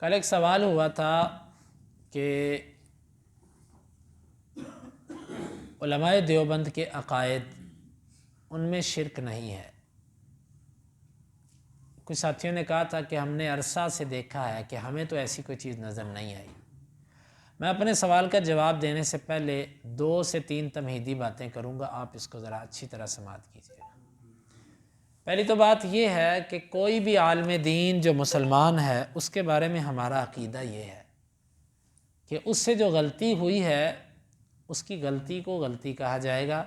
کل ایک سوال ہوا تھا کہ علماء دیوبند کے عقائد ان میں شرک نہیں ہے۔ کچھ ساتھیوں نے کہا تھا کہ ہم نے عرصہ سے دیکھا ہے کہ ہمیں تو ایسی کوئی چیز نظر نہیں آئی۔ میں اپنے سوال کا جواب دینے سے پہلے 2 سے 3 تمہیدی باتیں کروں گا، آپ اس کو ذرا اچھی طرح سماعت کیجیے گا۔ پہلی تو بات یہ ہے کہ کوئی بھی عالم دین جو مسلمان ہے اس کے بارے میں ہمارا عقیدہ یہ ہے کہ اس سے جو غلطی ہوئی ہے اس کی غلطی کو غلطی کہا جائے گا۔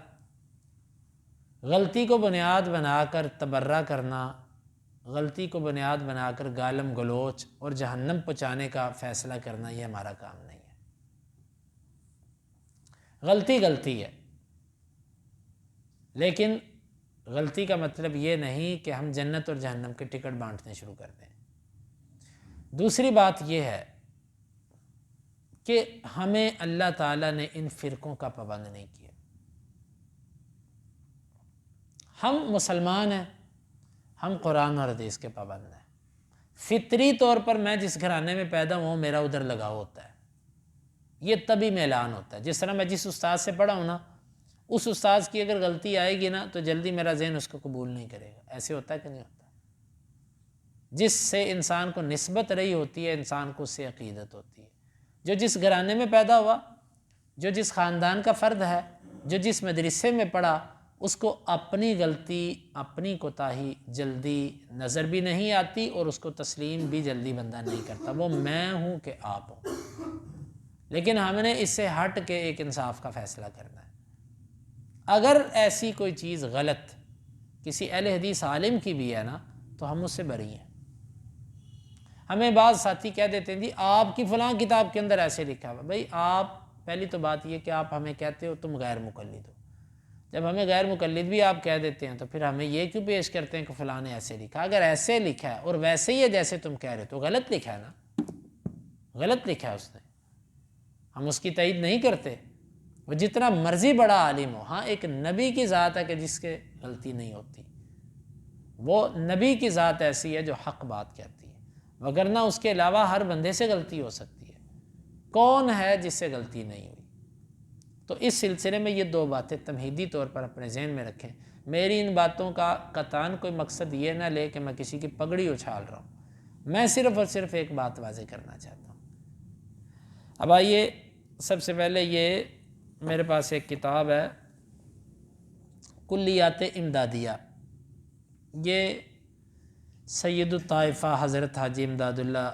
غلطی کو بنیاد بنا کر تبرہ کرنا، غلطی کو بنیاد بنا کر گالم گلوچ اور جہنم پہنچانے کا فیصلہ کرنا یہ ہمارا کام نہیں ہے۔ غلطی غلطی ہے، لیکن غلطی کا مطلب یہ نہیں کہ ہم جنت اور جہنم کے ٹکٹ بانٹنے شروع کر دیں۔ دوسری بات یہ ہے کہ ہمیں اللہ تعالیٰ نے ان فرقوں کا پابند نہیں کیا۔ ہم مسلمان ہیں، ہم قرآن اور حدیث کے پابند ہیں۔ فطری طور پر میں جس گھرانے میں پیدا ہوں میرا ادھر لگاؤ ہوتا ہے، یہ تبھی میں اعلان ہوتا ہے۔ جس طرح میں جس استاد سے پڑھا ہوں نا، اس استاد کی اگر غلطی آئے گی نا تو جلدی میرا ذہن اس کو قبول نہیں کرے گا۔ ایسے ہوتا ہے کہ نہیں ہوتا؟ جس سے انسان کو نسبت رہی ہوتی ہے انسان کو اس سے عقیدت ہوتی ہے۔ جو جس گھرانے میں پیدا ہوا، جو جس خاندان کا فرد ہے، جو جس مدرسے میں پڑھا، اس کو اپنی غلطی اپنی کوتاہی جلدی نظر بھی نہیں آتی اور اس کو تسلیم بھی جلدی بندہ نہیں کرتا۔ وہ میں ہوں کہ آپ ہوں، لیکن ہم نے اس سے ہٹ کے ایک انصاف کا فیصلہ کرنا ہے۔ اگر ایسی کوئی چیز غلط کسی اہل حدیث عالم کی بھی ہے نا تو ہم اس سے بری ہیں۔ ہمیں بعض ساتھی کہہ دیتے ہیں جی آپ کی فلاں کتاب کے اندر ایسے لکھا ہوا۔ بھائی آپ، پہلی تو بات یہ کہ آپ ہمیں کہتے ہو تم غیر مقلد ہو۔ جب ہمیں غیر مقلد بھی آپ کہہ دیتے ہیں تو پھر ہمیں یہ کیوں پیش کرتے ہیں کہ فلاں نے ایسے لکھا؟ اگر ایسے لکھا ہے اور ویسے ہی ہے جیسے تم کہہ رہے ہو تو غلط لکھا ہے نا، غلط لکھا ہے اس نے، ہم اس کی تائید نہیں کرتے۔ وہ جتنا مرضی بڑا عالم ہو، ہاں ایک نبی کی ذات ہے کہ جس کے غلطی نہیں ہوتی، وہ نبی کی ذات ایسی ہے جو حق بات کہتی ہے، وگرنہ اس کے علاوہ ہر بندے سے غلطی ہو سکتی ہے۔ کون ہے جس سے غلطی نہیں ہوئی؟ تو اس سلسلے میں یہ 2 باتیں تمہیدی طور پر اپنے ذہن میں رکھیں۔ میری ان باتوں کا قطعاً کوئی مقصد یہ نہ لے کہ میں کسی کی پگڑی اچھال رہا ہوں، میں صرف اور صرف ایک بات واضح کرنا چاہتا ہوں۔ اب آئیے، سب سے پہلے یہ میرے پاس ایک کتاب ہے کلیات امدادیہ، یہ سید الطائفہ حضرت حاجی امداد اللہ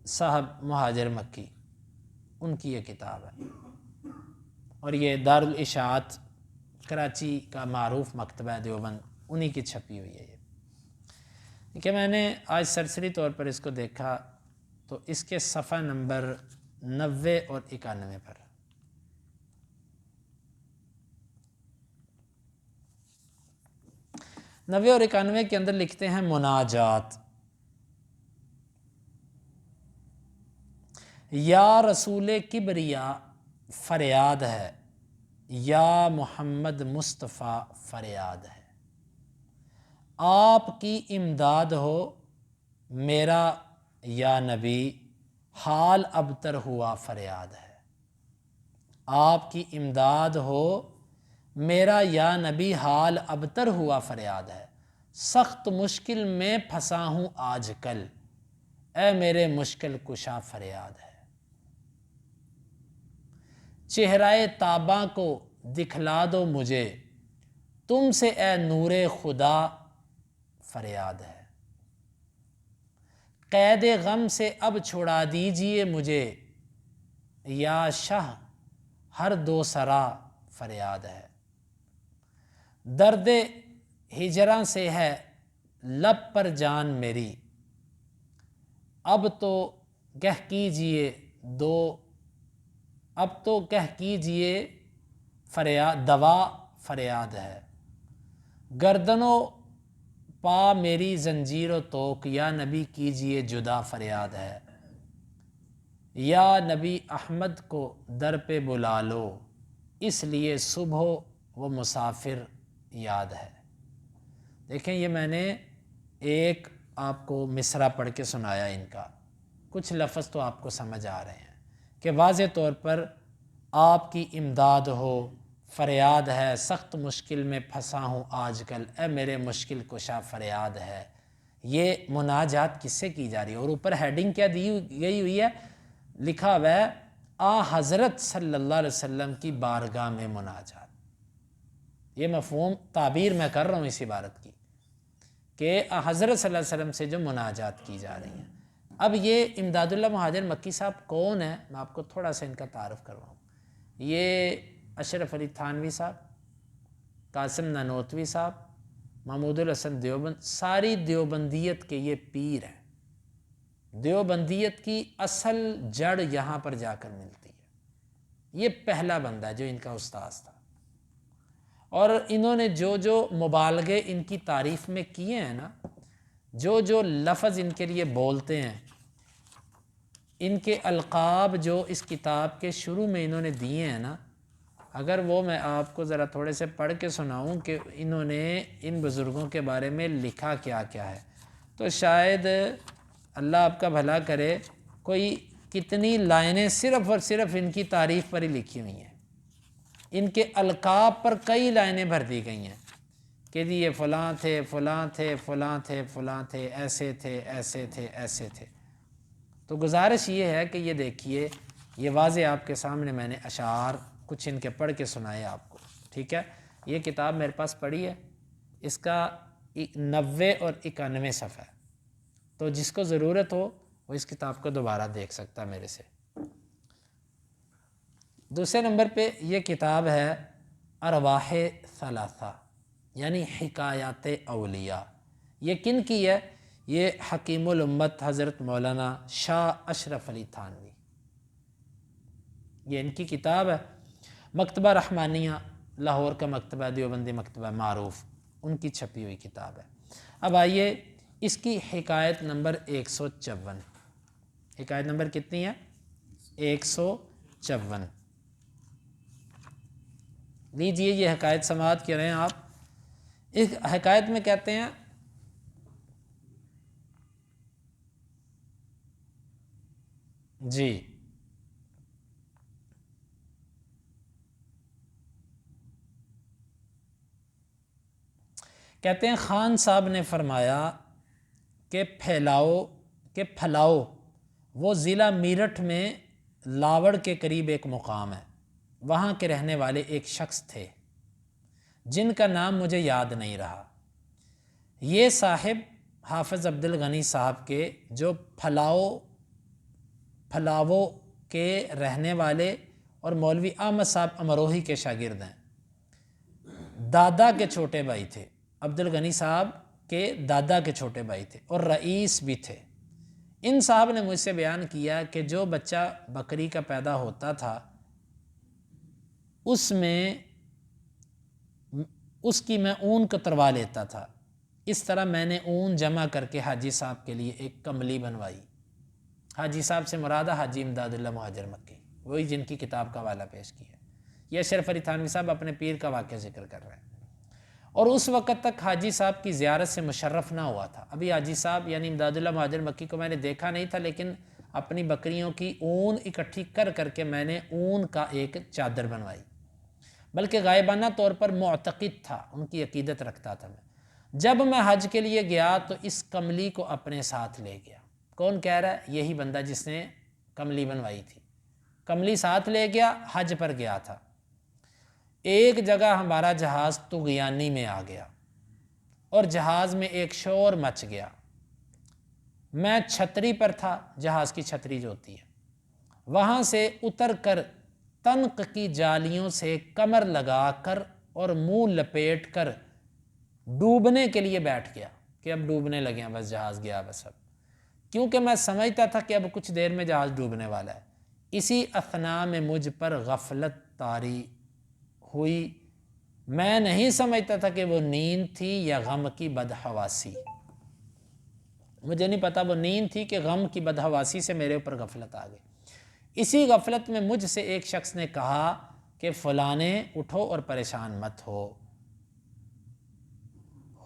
صاحب مہاجر مکی ان کی یہ کتاب ہے، اور یہ دارالاشاعت کراچی کا معروف مکتبہ ہے دیوبند، انہی کی چھپی ہوئی ہے یہ کہ میں نے آج سرسری طور پر اس کو دیکھا تو اس کے صفحہ نمبر 90 اور 91 پر نوے اور 91 کے اندر لکھتے ہیں مناجات۔ یا رسول کبریا فریاد ہے، یا محمد مصطفیٰ فریاد ہے، آپ کی امداد ہو میرا یا نبی حال ابتر ہوا فریاد ہے، آپ کی امداد ہو میرا یا نبی حال ابتر ہوا فریاد ہے، سخت مشکل میں پھنسا ہوں آج کل، اے میرے مشکل کشا فریاد ہے، چہرہ تاباں کو دکھلا دو مجھے تم سے اے نور خدا فریاد ہے، قید غم سے اب چھڑا دیجئے مجھے یا شاہ ہر دو سرا فریاد ہے، درد ہجراں سے ہے لب پر جان میری، اب تو کہہ کیجئے فریاد دوا فریاد ہے، گردن و پا میری زنجیر و توق یا نبی کیجئے جدا فریاد ہے، یا نبی احمد کو در پہ بلا لو اس لیے صبح و مسافر یاد ہے۔ دیکھیں یہ میں نے ایک آپ کو مصرع پڑھ کے سنایا ان کا، کچھ لفظ تو آپ کو سمجھ آ رہے ہیں کہ واضح طور پر آپ کی امداد ہو، فریاد ہے، سخت مشکل میں پھنسا ہوں آج کل، اے میرے مشکل کشا فریاد ہے۔ یہ مناجات کس سے کی جا رہی ہے؟ اور اوپر ہیڈنگ کیا دی گئی ہوئی ہے؟ لکھا ہوا ہے آ حضرت صلی اللہ علیہ وسلم کی بارگاہ میں مناجات۔ یہ مفہوم تعبیر میں کر رہا ہوں اس عبارت کی کہ حضرت صلی اللہ علیہ وسلم سے جو مناجات کی جا رہی ہیں۔ اب یہ امداد اللہ مہاجر مکی صاحب کون ہیں؟ میں آپ کو تھوڑا سا ان کا تعارف کرواؤں۔ یہ اشرف علی تھانوی صاحب، قاسم نانوتوی صاحب، محمود الحسن دیوبند، ساری دیوبندیت کے یہ پیر ہیں۔ دیوبندیت کی اصل جڑ یہاں پر جا کر ملتی ہے۔ یہ پہلا بندہ ہے جو ان کا استاذ تھا، اور انہوں نے جو جو مبالغے ان کی تعریف میں کیے ہیں نا، جو جو لفظ ان کے لیے بولتے ہیں، ان کے القاب جو اس کتاب کے شروع میں انہوں نے دیے ہیں نا، اگر وہ میں آپ کو ذرا تھوڑے سے پڑھ کے سناؤں کہ انہوں نے ان بزرگوں کے بارے میں لکھا کیا کیا ہے، تو شاید اللہ آپ کا بھلا کرے، کوئی کتنی لائنیں صرف اور صرف ان کی تعریف پر ہی لکھی ہوئی ہیں۔ ان کے القاب پر کئی لائنیں بھر دی گئی ہیں کہ جی یہ فلاں تھے، فلاں تھے، فلاں تھے، فلاں تھے، ایسے تھے، ایسے تھے، ایسے تھے۔ تو گزارش یہ ہے کہ یہ دیکھیے، یہ واضح آپ کے سامنے میں نے اشعار کچھ ان کے پڑھ کے سنائے آپ کو، ٹھیک ہے؟ یہ کتاب میرے پاس پڑھی ہے، اس کا 90 اور 91 صفحہ ہے، تو جس کو ضرورت ہو وہ اس کتاب کو دوبارہ دیکھ سکتا ہے میرے سے۔ دوسرے نمبر پہ یہ کتاب ہے ارواح ثلاثہ، یعنی حکایات اولیاء۔ یہ کن کی ہے؟ یہ حکیم الامت حضرت مولانا شاہ اشرف علی تھانوی، یہ ان کی کتاب ہے۔ مکتبہ رحمانیہ لاہور کا مکتبہ، دیوبندی مکتبہ معروف، ان کی چھپی ہوئی کتاب ہے۔ اب آئیے اس کی حکایت نمبر 154، حکایت نمبر کتنی ہے؟ 154 لیجئے، یہ حکایت سماعت کر رہے ہیں آپ۔ اس حکایت میں کہتے ہیں جی، کہتے ہیں خان صاحب نے فرمایا کہ پھلاؤ وہ ضلع میرٹھ میں لاوڑ کے قریب ایک مقام ہے، وہاں کے رہنے والے ایک شخص تھے جن کا نام مجھے یاد نہیں رہا۔ یہ صاحب حافظ عبد الغنی صاحب کے جو پھلاؤ کے رہنے والے اور مولوی احمد صاحب امروہی کے شاگرد ہیں، دادا کے چھوٹے بھائی تھے، عبد الغنی صاحب کے دادا کے چھوٹے بھائی تھے اور رئیس بھی تھے۔ ان صاحب نے مجھ سے بیان کیا کہ جو بچہ بکری کا پیدا ہوتا تھا اس کی میں اون کتروا لیتا تھا، اس طرح میں نے اون جمع کر کے حاجی صاحب کے لیے ایک کملی بنوائی۔ حاجی صاحب سے مراد حاجی امداد اللہ مہاجر مکی، وہی جن کی کتاب کا حوالہ پیش کیا ہے۔ یہ اشرف علی تھانوی صاحب اپنے پیر کا واقعہ ذکر کر رہے ہیں، اور اس وقت تک حاجی صاحب کی زیارت سے مشرف نہ ہوا تھا۔ ابھی حاجی صاحب یعنی امداد اللہ مہاجر مکی کو میں نے دیکھا نہیں تھا، لیکن اپنی بکریوں کی اون اکٹھی کر کر کے میں نے اون کا ایک چادر بنوائی، بلکہ غائبانہ طور پر معتقد تھا، ان کی عقیدت رکھتا تھا میں۔ جب میں حج کے لیے گیا تو اس کملی کو اپنے ساتھ لے گیا۔ کون کہہ رہا ہے؟ یہی بندہ جس نے کملی بنوائی تھی، کملی ساتھ لے گیا، حج پر گیا تھا۔ ایک جگہ ہمارا جہاز طغیانی میں آ گیا اور جہاز میں ایک شور مچ گیا۔ میں چھتری پر تھا، جہاز کی چھتری جو ہوتی ہے، وہاں سے اتر کر تنق کی جالیوں سے کمر لگا کر اور منہ لپیٹ کر ڈوبنے کے لیے بیٹھ گیا کہ اب ڈوبنے لگے ہیں، بس جہاز گیا بس اب، کیونکہ میں سمجھتا تھا کہ اب کچھ دیر میں جہاز ڈوبنے والا ہے۔ اسی اثنا میں مجھ پر غفلت طاری ہوئی، میں نہیں سمجھتا تھا کہ وہ نیند تھی یا غم کی بدحواسی، مجھے نہیں پتا وہ نیند تھی کہ غم کی بدحواسی سے میرے اوپر غفلت آ گئی۔ اسی غفلت میں مجھ سے ایک شخص نے کہا کہ فلانے اٹھو اور پریشان مت ہو،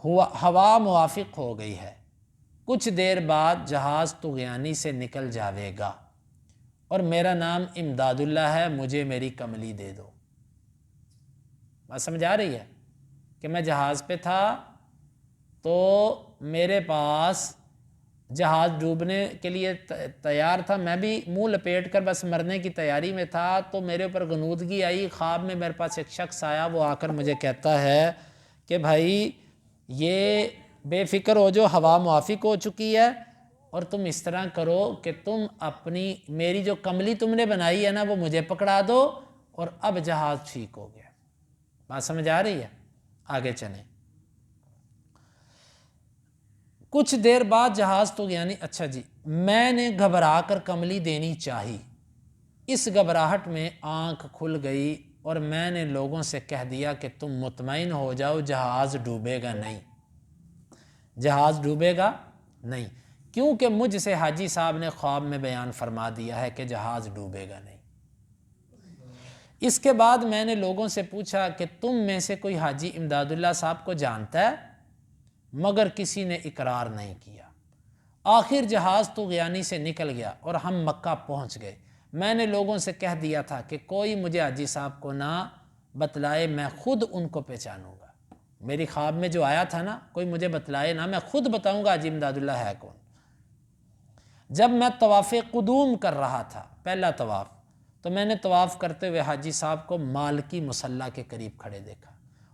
ہوا موافق ہو گئی ہے، کچھ دیر بعد جہاز طغیانی سے نکل جاوے گا اور میرا نام امداد اللہ ہے، مجھے میری کملی دے دو۔ بات سمجھ آ رہی ہے کہ میں جہاز پہ تھا تو میرے پاس جہاز ڈوبنے کے لیے تیار تھا، میں بھی منہ لپیٹ کر بس مرنے کی تیاری میں تھا، تو میرے اوپر غنودگی آئی۔ خواب میں میرے پاس ایک شخص آیا، وہ آ کر مجھے کہتا ہے کہ بھائی یہ بے فکر ہو جو، ہوا موافق ہو چکی ہے، اور تم اس طرح کرو کہ تم اپنی میری جو کملی تم نے بنائی ہے نا وہ مجھے پکڑا دو، اور اب جہاز ٹھیک ہو گیا۔ بات سمجھ آ رہی ہے؟ آگے چلیں۔ کچھ دیر بعد جہاز طغیانی، اچھا جی، میں نے گھبرا کر کملی دینی چاہی، اس گھبراہٹ میں آنکھ کھل گئی اور میں نے لوگوں سے کہہ دیا کہ تم مطمئن ہو جاؤ، جہاز ڈوبے گا نہیں، جہاز ڈوبے گا نہیں، کیونکہ مجھ سے حاجی صاحب نے خواب میں بیان فرما دیا ہے کہ جہاز ڈوبے گا نہیں۔ اس کے بعد میں نے لوگوں سے پوچھا کہ تم میں سے کوئی حاجی امداد اللہ صاحب کو جانتا ہے، مگر کسی نے اقرار نہیں کیا۔ آخر جہاز طغیانی سے نکل گیا اور ہم مکہ پہنچ گئے۔ میں نے لوگوں سے کہہ دیا تھا کہ کوئی مجھے حاجی صاحب کو نہ بتلائے، میں خود ان کو پہچانوں گا۔ میری خواب میں جو آیا تھا نا، کوئی مجھے بتلائے نہ، میں خود بتاؤں گا حاجی امداد اللہ ہے کون۔ جب میں طواف قدوم کر رہا تھا، پہلا طواف، تو میں نے طواف کرتے ہوئے حاجی صاحب کو مالکی مصلی کے قریب کھڑے دیکھا،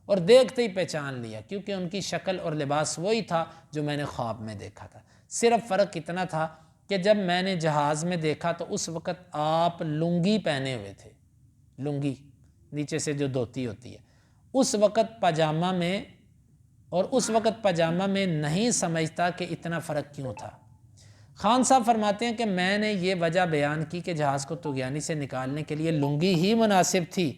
اور دیکھتے ہی پہچان لیا، کیونکہ ان کی شکل اور لباس وہی تھا جو میں نے خواب میں دیکھا تھا۔ صرف فرق اتنا تھا کہ جب میں نے جہاز میں دیکھا تو اس وقت آپ لنگی پہنے ہوئے تھے، لنگی نیچے سے جو دھوتی ہوتی ہے، اس وقت پاجامہ میں، اور اس وقت پاجامہ میں نہیں سمجھتا کہ اتنا فرق کیوں تھا۔ خان صاحب فرماتے ہیں کہ میں نے یہ وجہ بیان کی کہ جہاز کو طغیانی سے نکالنے کے لیے لنگی ہی مناسب تھی۔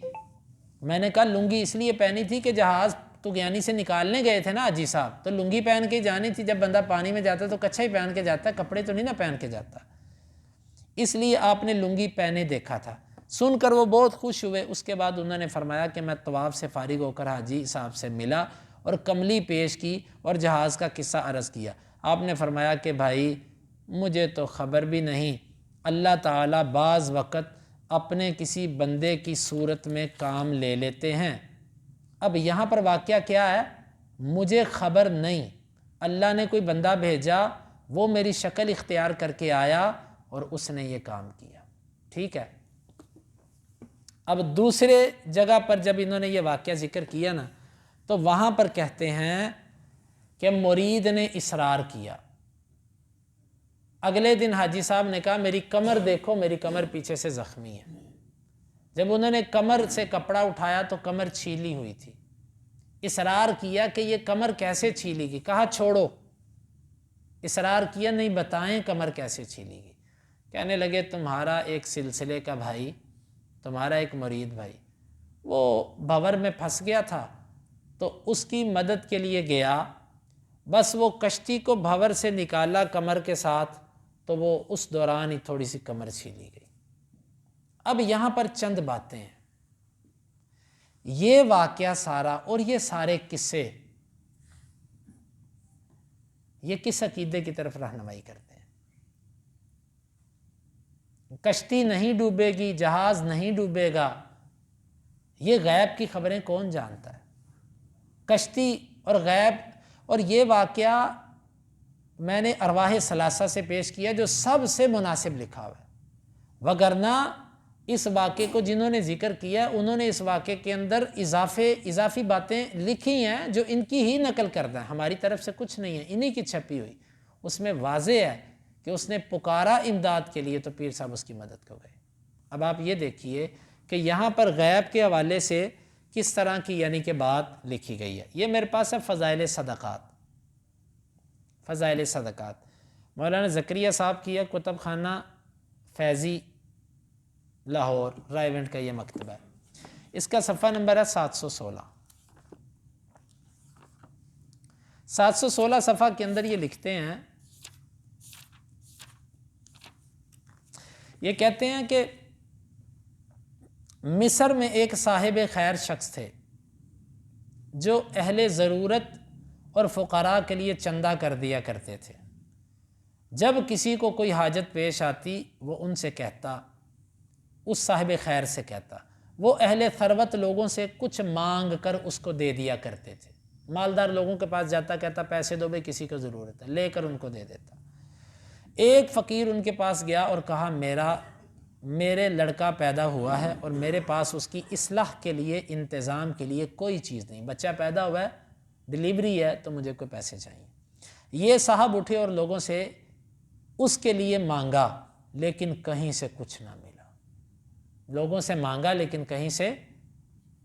میں نے کہا لنگی اس لیے پہنی تھی کہ جہاز طغیانی سے نکالنے گئے تھے نا حاجی صاحب، تو لنگی پہن کے جانی تھی، جب بندہ پانی میں جاتا تو کچھا ہی پہن کے جاتا ہے، کپڑے تو نہیں نا پہن کے جاتا، اس لیے آپ نے لنگی پہنے دیکھا تھا۔ سن کر وہ بہت خوش ہوئے۔ اس کے بعد انہوں نے فرمایا کہ میں طواف سے فارغ ہو کر حاجی صاحب سے ملا اور کملی پیش کی اور جہاز کا قصہ عرض کیا۔ آپ نے فرمایا کہ بھائی مجھے تو خبر بھی نہیں، اللہ تعالیٰ بعض وقت اپنے کسی بندے کی صورت میں کام لے لیتے ہیں۔ اب یہاں پر واقعہ کیا ہے؟ مجھے خبر نہیں، اللہ نے کوئی بندہ بھیجا، وہ میری شکل اختیار کر کے آیا اور اس نے یہ کام کیا۔ ٹھیک ہے، اب دوسرے جگہ پر جب انہوں نے یہ واقعہ ذکر کیا نا، تو وہاں پر کہتے ہیں کہ مرید نے اصرار کیا۔ اگلے دن حاجی صاحب نے کہا میری کمر دیکھو، میری کمر پیچھے سے زخمی ہے۔ جب انہوں نے کمر سے کپڑا اٹھایا تو کمر چھیلی ہوئی تھی۔ اصرار کیا کہ یہ کمر کیسے چھیلی گی، کہا چھوڑو، اصرار کیا نہیں بتائیں کمر کیسے چھیلی گی۔ کہنے لگے تمہارا ایک سلسلے کا بھائی، تمہارا ایک مرید بھائی، وہ بھور میں پھنس گیا تھا تو اس کی مدد کے لیے گیا، بس وہ کشتی کو بھور سے نکالا کمر کے ساتھ، تو وہ اس دوران ہی تھوڑی سی کمر چھیلی گئی۔ اب یہاں پر چند باتیں ہیں، یہ واقعہ سارا اور یہ سارے قصے یہ کس عقیدے کی طرف رہنمائی کرتے ہیں؟ کشتی نہیں ڈوبے گی، جہاز نہیں ڈوبے گا، یہ غیب کی خبریں کون جانتا ہے؟ کشتی اور غیب، اور یہ واقعہ میں نے ارواح ثلاثہ سے پیش کیا جو سب سے مناسب لکھا ہوا ہے، وگرنہ اس واقعے کو جنہوں نے ذکر کیا انہوں نے اس واقعے کے اندر اضافی باتیں لکھی ہیں جو ان کی ہی نقل کردہ ہیں، ہماری طرف سے کچھ نہیں ہے، انہی کی چھپی ہوئی۔ اس میں واضح ہے کہ اس نے پکارا امداد کے لیے تو پیر صاحب اس کی مدد کو گئے۔ اب آپ یہ دیکھیے کہ یہاں پر غیب کے حوالے سے کس طرح کی یعنی کہ بات لکھی گئی ہے۔ یہ میرے پاس ہے فضائل صدقات، فضائل صدقات، مولانا زکریا صاحب کی ہے، کتب خانہ فیضی لاہور رائیونٹ کا یہ مکتبہ ہے، اس کا صفحہ نمبر ہے 716۔ 716 صفحہ کے اندر یہ لکھتے ہیں، یہ کہتے ہیں کہ مصر میں ایک صاحب خیر شخص تھے جو اہل ضرورت اور فقراء کے لیے چندہ کر دیا کرتے تھے۔ جب کسی کو کوئی حاجت پیش آتی وہ ان سے کہتا، اس صاحب خیر سے کہتا، وہ اہل ثروت لوگوں سے کچھ مانگ کر اس کو دے دیا کرتے تھے۔ مالدار لوگوں کے پاس جاتا، کہتا پیسے دو بھائی کسی کو ضرورت ہے، لے کر ان کو دے دیتا۔ ایک فقیر ان کے پاس گیا اور کہا میرے لڑکا پیدا ہوا ہے اور میرے پاس اس کی اصلاح کے لیے انتظام کے لیے کوئی چیز نہیں، بچہ پیدا ہوا ہے، ڈلیوری ہے، تو مجھے کوئی پیسے چاہیے۔ یہ صاحب اٹھے اور لوگوں سے اس کے لیے مانگا، لیکن کہیں سے کچھ نہ ملا۔ لوگوں سے مانگا لیکن کہیں سے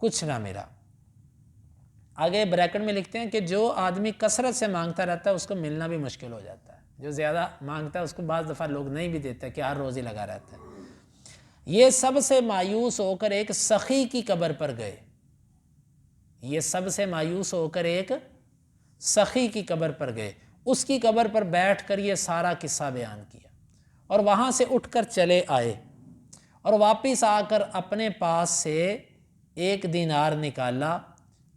کچھ نہ ملا۔ آگے بریکٹ میں لکھتے ہیں کہ جو آدمی کثرت سے مانگتا رہتا ہے اس کو ملنا بھی مشکل ہو جاتا ہے۔ جو زیادہ مانگتا ہے اس کو بعض دفعہ لوگ نہیں بھی دیتے کہ ہر روز ہی لگا رہتا ہے۔ یہ سب سے مایوس ہو کر ایک سخی کی قبر پر گئے، یہ سب سے مایوس ہو کر ایک سخی کی قبر پر گئے، اس کی قبر پر بیٹھ کر یہ سارا قصہ بیان کیا، اور وہاں سے اٹھ کر چلے آئے، اور واپس آ کر اپنے پاس سے 1 دینار نکالا،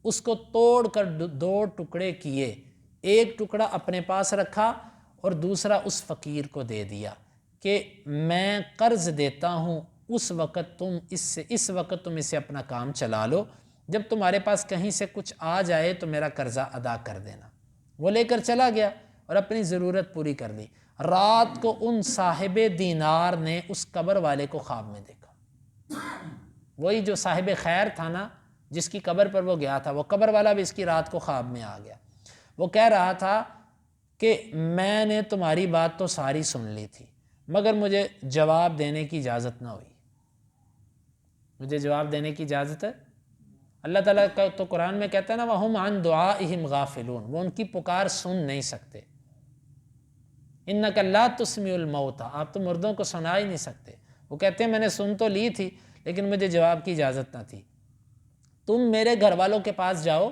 اس کو توڑ کر 2 ٹکڑے کیے، ایک ٹکڑا اپنے پاس رکھا اور دوسرا اس فقیر کو دے دیا کہ میں قرض دیتا ہوں، اس وقت تم اسے اپنا کام چلا لو، جب تمہارے پاس کہیں سے کچھ آ جائے تو میرا قرضہ ادا کر دینا۔ وہ لے کر چلا گیا اور اپنی ضرورت پوری کر لی۔ رات کو ان صاحب دینار نے اس قبر والے کو خواب میں دیکھا، وہی جو صاحب خیر تھا نا جس کی قبر پر وہ گیا تھا، وہ قبر والا بھی اس کی رات کو خواب میں آ گیا۔ وہ کہہ رہا تھا کہ میں نے تمہاری بات تو ساری سن لی تھی، مگر مجھے جواب دینے کی اجازت نہ ہوئی، مجھے جواب دینے کی اجازت ہے۔ اللہ تعالیٰ کا تو قرآن میں کہتا ہے نا وَهُمْ عَنْ دُعَائِهِمْ غَافِلُونَ، وہ ان کی پکار سن نہیں سکتے۔ إِنَّكَ لَا تُسْمِعُ الْمَوْتَى، آپ تو مردوں کو سنا ہی نہیں سکتے۔ وہ کہتے ہیں میں نے سن تو لی تھی لیکن مجھے جواب کی اجازت نہ تھی۔ تم میرے گھر والوں کے پاس جاؤ،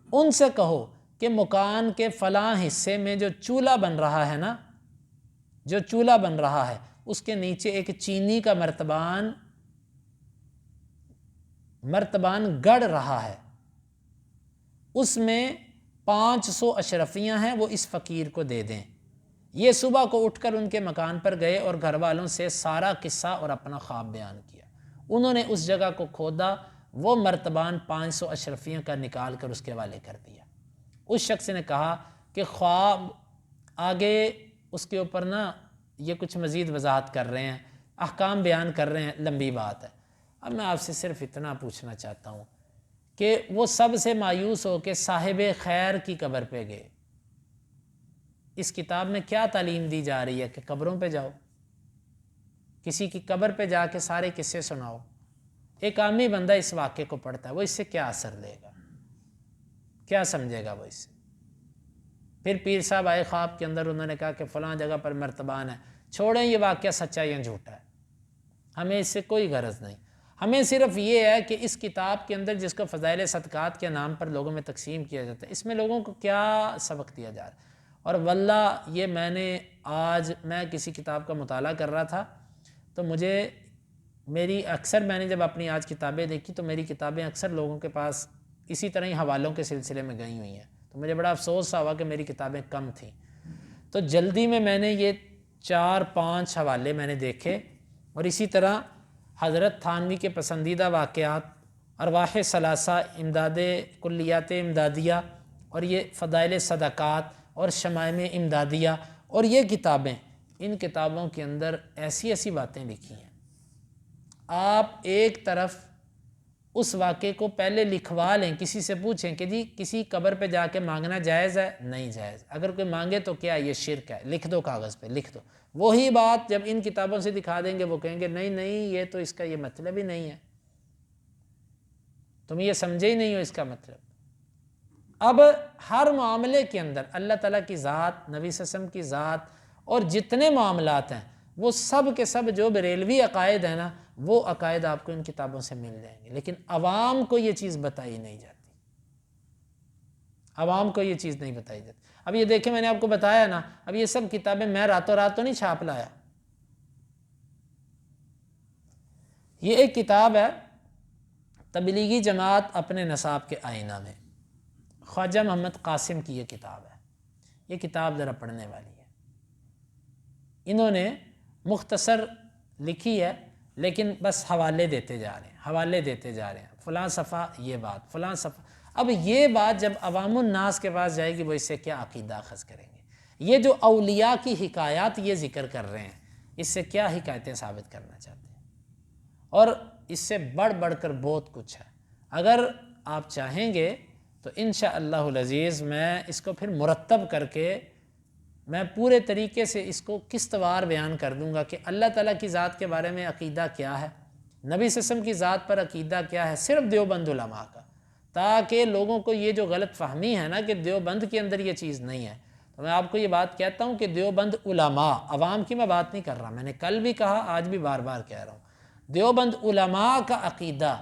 ان سے کہو کہ مکان کے فلاں حصے میں جو چولہا بن رہا ہے نا، جو چولہا بن رہا ہے اس کے نیچے ایک چینی کا مرتبان گڑ رہا ہے، اس میں 500 اشرفیاں ہیں، وہ اس فقیر کو دے دیں۔ یہ صبح کو اٹھ کر ان کے مکان پر گئے اور گھر والوں سے سارا قصہ اور اپنا خواب بیان کیا۔ انہوں نے اس جگہ کو کھودا، وہ مرتبان 500 اشرفیوں کا نکال کر اس کے حوالے کر دیا۔ اس شخص نے کہا کہ خواب آگے اس کے اوپر نا یہ کچھ مزید وضاحت کر رہے ہیں، احکام بیان کر رہے ہیں، لمبی بات ہے۔ اب میں آپ سے صرف اتنا پوچھنا چاہتا ہوں کہ وہ سب سے مایوس ہو کے صاحب خیر کی قبر پہ گئے۔ اس کتاب میں کیا تعلیم دی جا رہی ہے کہ قبروں پہ جاؤ، کسی کی قبر پہ جا کے سارے قصے سناؤ۔ ایک عامی بندہ اس واقعے کو پڑھتا ہے، وہ اس سے کیا اثر لے گا، کیا سمجھے گا وہ اس سے؟ پھر پیر صاحب آئے خواب کے اندر، انہوں نے کہا کہ فلاں جگہ پر مرتبان ہے، چھوڑیں یہ واقعہ سچا یا جھوٹا ہے، ہمیں اس سے کوئی غرض نہیں۔ ہمیں صرف یہ ہے کہ اس کتاب کے اندر جس کو فضائل صدقات کے نام پر لوگوں میں تقسیم کیا جاتا ہے، اس میں لوگوں کو کیا سبق دیا جا رہا ہے۔ اور واللہ یہ میں کسی کتاب کا مطالعہ کر رہا تھا تو میں نے جب اپنی آج کتابیں دیکھی تو میری کتابیں اکثر لوگوں کے پاس اسی طرح ہی حوالوں کے سلسلے میں گئی ہوئی ہیں، تو مجھے بڑا افسوس ہوا کہ میری کتابیں کم تھیں۔ تو جلدی میں نے یہ 4-5 حوالے میں نے دیکھے، اور اسی طرح حضرت تھانوی کے پسندیدہ واقعات، ارواح ثلاثہ، امداد کلیات امدادیہ، اور یہ فضائل صدقات اور شمائم امدادیہ، اور یہ کتابیں، ان کتابوں کے اندر ایسی ایسی باتیں لکھی ہیں۔ آپ ایک طرف اس واقعے کو پہلے لکھوا لیں، کسی سے پوچھیں کہ جی کسی قبر پہ جا کے مانگنا جائز ہے؟ نہیں جائز۔ اگر کوئی مانگے تو کیا یہ شرک ہے، لکھ دو کاغذ پہ، لکھ دو۔ وہی بات جب ان کتابوں سے دکھا دیں گے وہ کہیں گے نہیں یہ تو اس کا یہ مطلب ہی نہیں ہے، تم یہ سمجھے ہی نہیں ہو اس کا مطلب۔ اب ہر معاملے کے اندر اللہ تعالیٰ کی ذات، نبی صلی اللہ علیہ وسلم کی ذات، اور جتنے معاملات ہیں وہ سب کے سب جو بریلوی عقائد ہیں نا، وہ عقائد آپ کو ان کتابوں سے مل جائیں گے، لیکن عوام کو یہ چیز بتائی نہیں جاتی، عوام کو یہ چیز نہیں بتائی جاتی۔ اب یہ دیکھیں میں نے آپ کو بتایا نا، اب یہ سب کتابیں میں راتوں رات تو نہیں چھاپ لایا۔ یہ ایک کتاب ہے تبلیغی جماعت اپنے نصاب کے آئینہ میں، خواجہ محمد قاسم کی یہ کتاب ہے۔ یہ کتاب ذرا پڑھنے والی ہے۔ انہوں نے مختصر لکھی ہے لیکن بس حوالے دیتے جا رہے ہیں، حوالے دیتے جا رہے ہیں، فلاں صفحہ یہ بات، فلاں صفحہ. اب یہ بات جب عوام الناس کے پاس جائے گی وہ اس سے کیا عقیدہ اخذ کریں گے؟ یہ جو اولیاء کی حکایات یہ ذکر کر رہے ہیں اس سے کیا حکایتیں ثابت کرنا چاہتے ہیں؟ اور اس سے بڑھ بڑھ کر بہت کچھ ہے. اگر آپ چاہیں گے تو انشاءاللہ العزیز میں اس کو پھر مرتب کر کے میں پورے طریقے سے اس کو قسط وار بیان کر دوں گا کہ اللہ تعالیٰ کی ذات کے بارے میں عقیدہ کیا ہے، نبی صلی اللہ علیہ وسلم کی ذات پر عقیدہ کیا ہے، صرف دیوبند علماء کا، تاکہ لوگوں کو یہ جو غلط فہمی ہے نا کہ دیوبند کے اندر یہ چیز نہیں ہے. تو میں آپ کو یہ بات کہتا ہوں کہ دیوبند علماء، عوام کی میں بات نہیں کر رہا، میں نے کل بھی کہا آج بھی بار بار کہہ رہا ہوں، دیوبند علماء کا عقیدہ،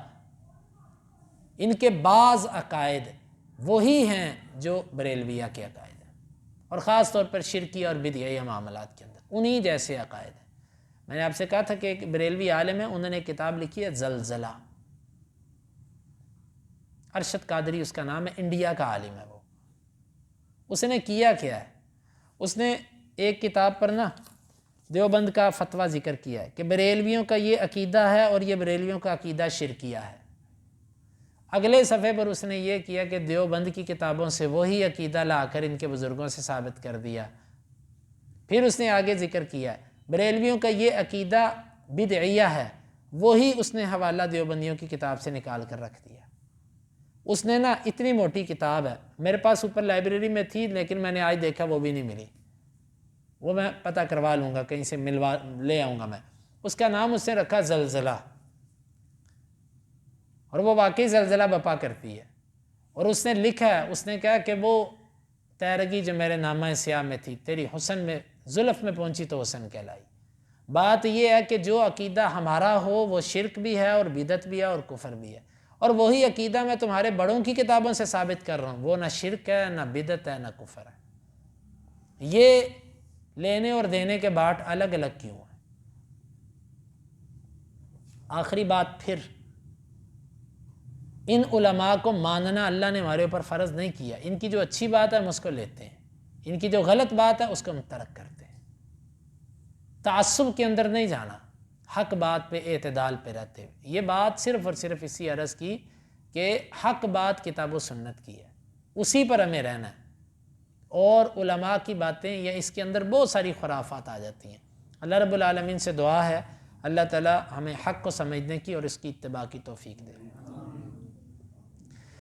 ان کے بعض عقائد وہی ہیں جو بریلویہ کے عقائد ہیں، اور خاص طور پر شرکی اور بدعی معاملات کے اندر انہی جیسے عقائد ہیں. میں نے آپ سے کہا تھا کہ ایک بریلوی عالم ہے، انہوں نے ایک کتاب لکھی ہے زلزلہ، ارشد قادری اس کا نام ہے، انڈیا کا عالم ہے وہ. اس نے کیا کیا ہے، اس نے ایک کتاب پر نا دیوبند کا فتویٰ ذکر کیا ہے کہ بریلویوں کا یہ عقیدہ ہے اور یہ بریلویوں کا عقیدہ شرکیہ ہے. اگلے صفحے پر اس نے یہ کیا کہ دیوبند کی کتابوں سے وہی عقیدہ لا کر ان کے بزرگوں سے ثابت کر دیا. پھر اس نے آگے ذکر کیا بریلویوں کا یہ عقیدہ بدعیہ ہے، وہی اس نے حوالہ دیوبندیوں کی کتاب سے نکال کر رکھ دیا. اس نے نا اتنی موٹی کتاب ہے، میرے پاس اوپر لائبریری میں تھی لیکن میں نے آج دیکھا وہ بھی نہیں ملی، وہ میں پتہ کروا لوں گا، کہیں سے لے آؤں گا میں. اس کا نام اس نے رکھا زلزلہ، اور وہ واقعی زلزلہ بپا کرتی ہے. اور اس نے لکھا ہے، اس نے کہا کہ وہ تیرگی جو میرے نامہ سیاہ میں تھی تیری حسن میں زلف میں پہنچی تو حسن کہلائی. بات یہ ہے کہ جو عقیدہ ہمارا ہو وہ شرک بھی ہے اور بدعت بھی ہے اور کفر بھی ہے، اور وہی عقیدہ میں تمہارے بڑوں کی کتابوں سے ثابت کر رہا ہوں، وہ نہ شرک ہے نہ بدعت ہے نہ کفر ہے. یہ لینے اور دینے کے باٹ الگ الگ کیوں ہیں؟ آخری بات، پھر ان علماء کو ماننا اللہ نے ہمارے اوپر فرض نہیں کیا. ان کی جو اچھی بات ہے ہم اس کو لیتے ہیں، ان کی جو غلط بات ہے اس کو ہم ترک کرتے ہیں. تعصب کے اندر نہیں جانا، حق بات پہ اعتدال پہ رہتے ہوئے. یہ بات صرف اور صرف اسی عرض کی کہ حق بات کتاب و سنت کی ہے، اسی پر ہمیں رہنا ہے. اور علماء کی باتیں یا اس کے اندر بہت ساری خرافات آ جاتی ہیں. اللہ رب العالمین سے دعا ہے اللہ تعالی ہمیں حق کو سمجھنے کی اور اس کی اتباع کی توفیق دے.